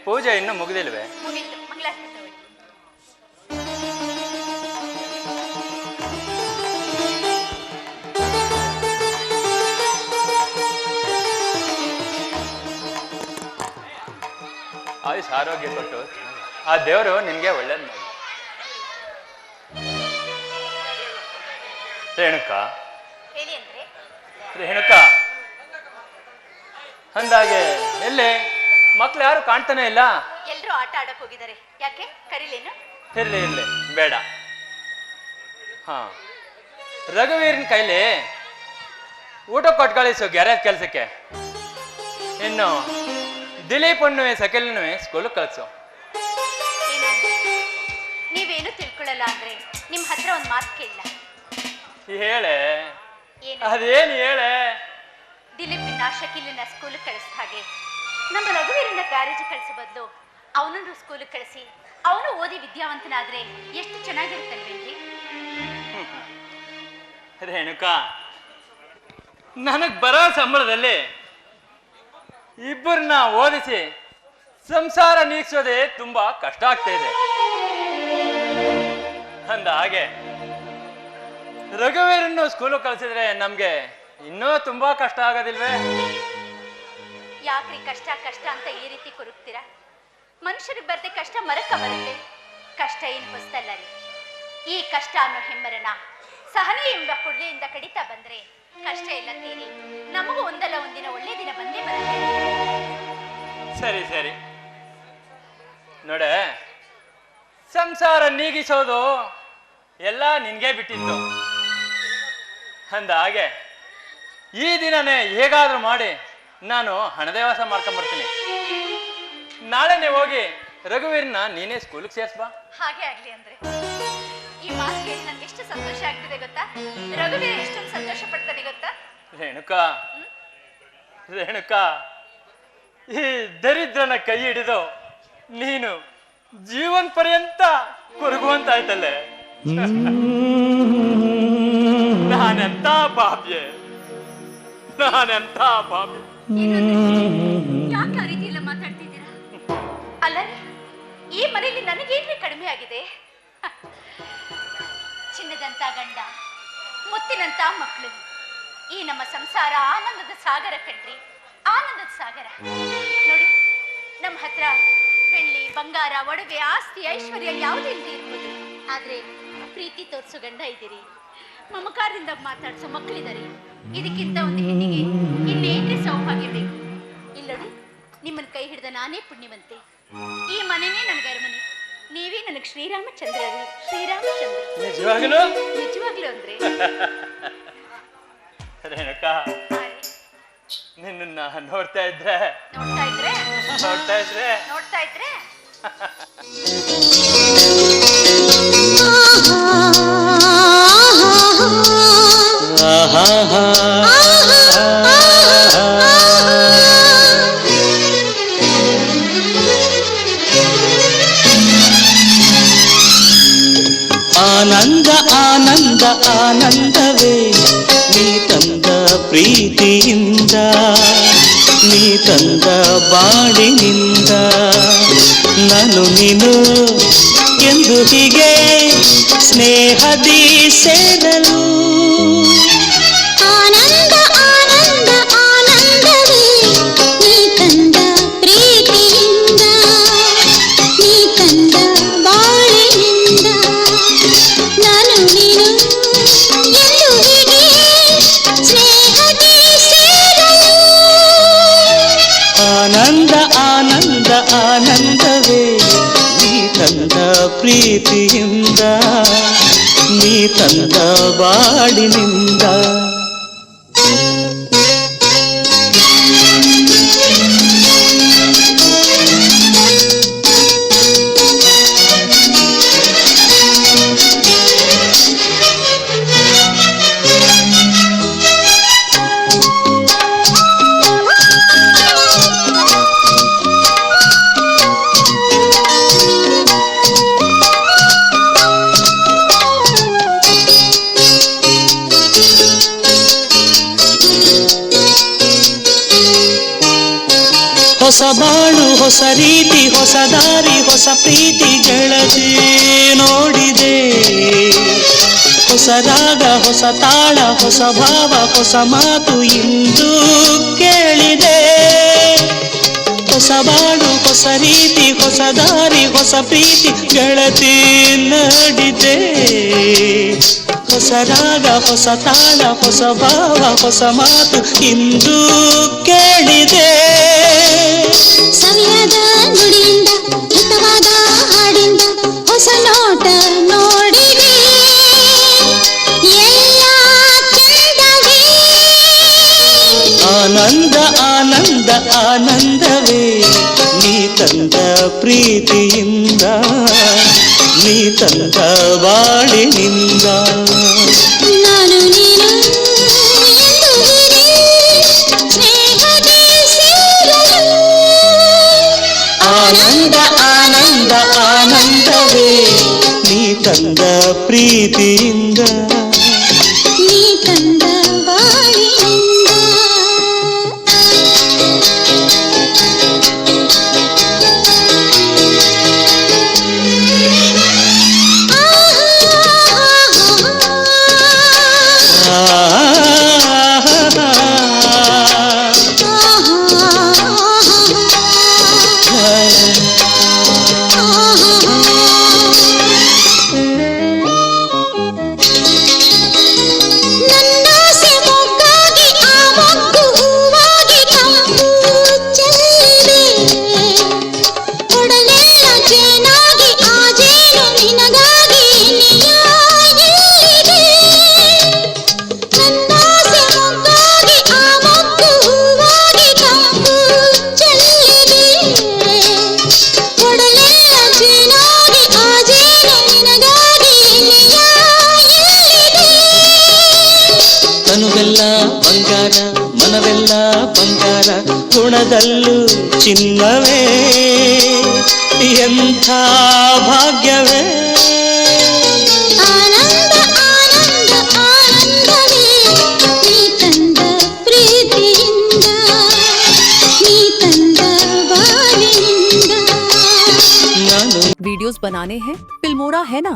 ಪೂಜೆ ಇನ್ನೂ ಮುಗಿದಿಲ್ವೇ? ಮುಗೀತು. ಮಂಗಳಾರತಿ ತಗೊಳ್ಳಿ. ಆಯುಷ್ ಆರೋಗ್ಯ ಕೊಟ್ಟು ಆ ದೇವರು ನಿನ್ಗೆ ಒಳ್ಳೇದ್ ಮಾಡಿ. ರೇಣುಕ, ಹೇಳಿ ಅಂದ್ರೆ ರೇಣುಕ, ಅಂದಾಗೆ ಎಲ್ಲಿ ಮಕ್ಳು ಯಾರು ಕಾಣ್ತಾನೆ ಇಲ್ಲ? ಎಲ್ರು ಆಟ ಆಡಕ್ ಹೋಗಿದ್ದಾರೆ. ಯಾಕೆ ಕರೀಲೇನು? ಇರ್ಲಿ ಬೇಡ. ಹಾ, ರಘುವೀರನ್ ಕೈಲಿ ಊಟ ಕೊಟ್ಟು ಕಳಿಸು ಗ್ಯಾರೇಜ್ ಕೆಲ್ಸಕ್ಕೆ. ಇನ್ನು ದಿಲೀಪ್ ಸಕಲ್ನೂ ಸ್ಕೂಲ್ ಕಳ್ಸು. ನೀವೇನು ತಿಳ್ಕೊಳ್ಳಲ್ಲ ಅಂದ್ರೆ ನಿಮ್ ಹತ್ರ ಒಂದ್ ಮಾತು ಕೇಳಲ್ಲ. ಹೇಳೆ, ಅದೇನು ಹೇಳೆ? ದಿಲೀಪಿನ ಶಕೀಲನ ಸ್ಕೂಲ್ ಕಳಿಸಿದ ಹಾಗೆ ನಮ್ಮ ರಘುವೀರನ ಗ್ಯಾರೇಜ್ ಕಳಿಸೋ ಬದಲು ಅವನನ್ನು ಸ್ಕೂಲ್ ಕಳಿಸಿ ಅವನು ಓದಿ ವಿದ್ಯಾವಂತನಾದ್ರೆ ಎಷ್ಟು ಚೆನ್ನಾಗಿರುತ್ತಲ್ವೇನ್ರಿ? ರೇಣುಕಾ, ನನಗ್ ಬರೋ ಸಂಬಳದಲ್ಲಿ ಇಬ್ಬರನ್ನ ಓದಿಸಿ ಸಂಸಾರ ನೀಗಿಸೋದೇ ತುಂಬಾ ಕಷ್ಟ ಆಗ್ತಾ ಇದೆ. ಅಂದ ಹಾಗೆ ರಘುವೀರನ್ನು ಸ್ಕೂಲು ಕಳಿಸಿದ್ರೆ ನಮ್ಗೆ ಇನ್ನೂ ತುಂಬಾ ಕಷ್ಟ ಆಗೋದಿಲ್ವೇ? ಯಾಕ್ರಿ ಕಷ್ಟ ಕಷ್ಟ ಅಂತ ಈ ರೀತಿ ಕೊರಗ್ತೀರಾ? ಮನುಷ್ಯರಿಗೆ ಬರದೆ ಕಷ್ಟ ಮರಕ್ಕ ಬರುತ್ತೆ. ಕಷ್ಟ ಏನು ಹೊಸ್ತಲ್ಲ ರೀ. ಈ ಕಷ್ಟ ಅನ್ನೋ ಹೆಮ್ಮರನ ಸಹನೆ ಎಂಬ ಕೊಡ್ಲೆಯಿಂದ ಕಡಿತಾ ಬಂದ್ರೆ ಕಷ್ಟ ಎಲ್ಲ ತೀರಿ ನಮಗೂ ಒಂದಲ್ಲ ಒಂದಿನ ಒಳ್ಳೆ ದಿನ ಬಂದೇ ಬರುತ್ತೆ. ಸರಿ ನೋಡೆ, ಸಂಸಾರ ನೀಗಿಸೋದು ಎಲ್ಲ ನಿನ್ಗೆ ಬಿಟ್ಟಿದ್ದು. ಅಂದ ಹಾಗೆ ಈ ದಿನನೇ ಹೇಗಾದ್ರೂ ಮಾಡಿ ನಾನು ಹಣದೇವಾಸ ಮಾಡ್ಕೊಂಬರ್ತೀನಿ. ನಾಳೆನೆ ಹೋಗಿ ರಘುವೀರ್ನ ನೀನೇ ಸ್ಕೂಲ್ಗೆ ಸೇರ್ಸ್ಬಾ. ಹಾಗೆ ಆಗ್ಲಿ ಅಂದ್ರೆ ಈ ಮಾತು ಕೇಳಿ ನನ್ಗೆ ಎಷ್ಟು ಸಂತೋಷ ಆಗ್ತಿದೆ ಗೊತ್ತಾ? ರಘುವೀರ ಎಷ್ಟೊಂದು ಸಂತೋಷ ಪಡ್ತಾನೆ ಗೊತ್ತಾ? ರೇಣುಕಾ, ಈ ದರಿದ್ರನ ಕೈ ಹಿಡಿದು ನೀನು ಜೀವನ್ ಪರ್ಯಂತ ಕೊರಗುವಂತಾಯ್ತಲ್ಲೇ. ನಾನೆಂತ ಪಾಪಿ. ಯಾಕೆ ಆ ರೀತಿ ಎಲ್ಲ ಮಾತಾಡ್ತಿದ್ದೀರಾ? ಅಲ್ಲ, ಈ ಮನೆಯಲ್ಲಿ ನನಗೇನ್ರಿ ಕಡಿಮೆ ಆಗಿದೆ? ಚಿನ್ನದಂತ ಗಂಡ, ಮುತ್ತಿನಂತ ಮಕ್ಕಳು, ಈ ನಮ್ಮ ಸಂಸಾರ ಆನಂದದ ಸಾಗರ ಕಣ್ರಿ, ಆನಂದದ ಸಾಗರ. ನೋಡಿ, ನಮ್ಮ ಹತ್ರ ಬೆಳ್ಳಿ ಬಂಗಾರ ಒಡವೆ ಆಸ್ತಿ ಐಶ್ವರ್ಯ ಯಾವುದೂ ಇಲ್ಲದೆ ಇರ್ಬೋದು, ಆದ್ರೆ ಪ್ರೀತಿ ತೋರಿಸೋ ಗಂಡ ಇದ್ದೀರಿ, ಮಮಕಾರದಿಂದ ಮಾತಾಡ್ಸೋ ಮಕ್ಕಳಿದ್ದಾರೆ. ಇದಕ್ಕಿಂತ ಒಂದು ಹೆಣ್ಣಿಗೆ ಇನ್ನೇನ್ರಿ ಸೌಭಾಗ್ಯ ಬೇಕು? ಇಲ್ಲಡಿ, ನಿಮ್ಮನ್ನ ಕೈ ಹಿಡಿದ ನಾನೇ ಪುಣ್ಯವಂತೆ. ಈ ಮನೆನೇ ನನಗೆ ಅರಮನೆ, ನೀವೇ ನನಗೆ ಶ್ರೀರಾಮಚಂದ್ರ. ನಿಜವಾಗ್ಲೂ ಅಂದ್ರೆ ರೇಣುಕಾ, ನಿನ್ನ ನೋಡ್ತಾ ಇದ್ರೆ ಆನಂದ ಆನಂದ ಆನಂದವೇ ನೀ ತಂದ ಪ್ರೀತಿಯಿಂದ, ನೀ ತಂದ ಬಾಳಿನಿಂದ, ನಾನು ನೀನು ಎಂದು ಹೀಗೆ ಸ್ನೇಹದಿ ಸೇರಲು. ಆನಂದ ಆನಂದ ಆನಂದವೇ ನೀ ತಂದ ಪ್ರೀತಿಯಿಂದ, ನೀ ತಂದ ಬಾಳಿನಿಂದ, ನಾನು ನೀನು ಎಂದು ಹೀಗೆ ಸ್ನೇಹದಿ ಸೇರಲು. ಆನಂದ ಆನಂದ ಆನಂದವೇ ನೀ ತಂದ ಪ್ರೀತಿಯಿಂದ, ನೀ ತಂದ ಬಾಳಿನಿಂದ. ಹೊಸ ಬಾಳು ಹೊಸ ರೀತಿ ಹೊಸ ದಾರಿ ಹೊಸ ಪ್ರೀತಿ ಗೆಳತಿ ನೋಡಿದೆ. ಹೊಸ ರಾಗ ಹೊಸ ತಾಳ ಹೊಸ ಭಾವ ಹೊಸ ಮಾತು ಇಂದು ಕೇಳಿದೆ. ಹೊಸ ಬಾಳು ಹೊಸ ರೀತಿ ಹೊಸ ದಾರಿ ಹೊಸ ಪ್ರೀತಿ ಗೆಳತಿ ನೋಡಿದೆ. ಹೊಸ ರಾಗ ಹೊಸ ತಾಳ ಹೊಸ ಭಾವ ಹೊಸ ಮಾತು ಇಂದು ಕೇಳಿದೆ. ಸವಿಯಾದ ನುಡಿಯಿಂದ ಹಿತವಾದ ಹಾಡಿಂದ ಹೊಸ ನೋಟ ನೋಡಿದೆ. ಎಲ್ಲ ಚಂದವೇ ಆನಂದ ಆನಂದ ಆನಂದವೇ ನೀ ತಂದ ಪ್ರೀತಿಯಿಂದ ನೀ ತಂದ ಬಾಳಿನಿಂದ. ನಾನು ನೀನು ಎಂದುವಿರಿ ಸ್ನೇಹದ ಸೇರಲು. ಆನಂದ ಆನಂದ ಆನಂದವೇ ನೀ ತಂದ ಪ್ರೀತಿಯಿಂದ ನೀ ತಂದ ಬಾಳಿನಿಂದ. ನನ್ನಾಸೆ ಮೊಗ್ಗಾಗಿ ಆ ಮೊಗ್ಗು ಹೂವಾಗಿ ಕಂಪು ಚೆಲ್ಲಿದೆ. ಕೊಡಲೆಲ್ಲ ಜೇನಾಗಿ ಆ ಜೇನು ನಿನಗಾಗಿ ನಿಯಾಯಿಲ್ಲಿದೆ. ನನ್ನಾಸೆ ಮೊಗ್ಗಾಗಿ ಆ ಮೊಗ್ಗು ಹೂವಾಗಿ ಕಂಪು ಚೆಲ್ಲಿದೆ. ಕೊಡಲೆಲ್ಲ ಜೇನಾಗಿ ಆ ಜೇನು ನಿನಗಾಗಿ ನಿಯಾಯಿಲ್ಲಿದೆ. ತನುವೆಲ್ಲ ಬಂಗಾರ ಮನವೆಲ್ಲ ಬಂಗಾರ ಗುಣದಲ್ಲೂ ಚಿನ್ನವೇ ಎಂಥ ಭಾಗ್ಯವೇ. ಆನಂದ ಆನಂದ ಆನಂದವೇ ನೀ ತಂದ ಪ್ರೀತಿಯಿಂದ ನೀ ತಂದ ಬಾಳಿನಿಂದ. ನಾನು वीडियोस बनाने हैं फिल्मोरा है ना।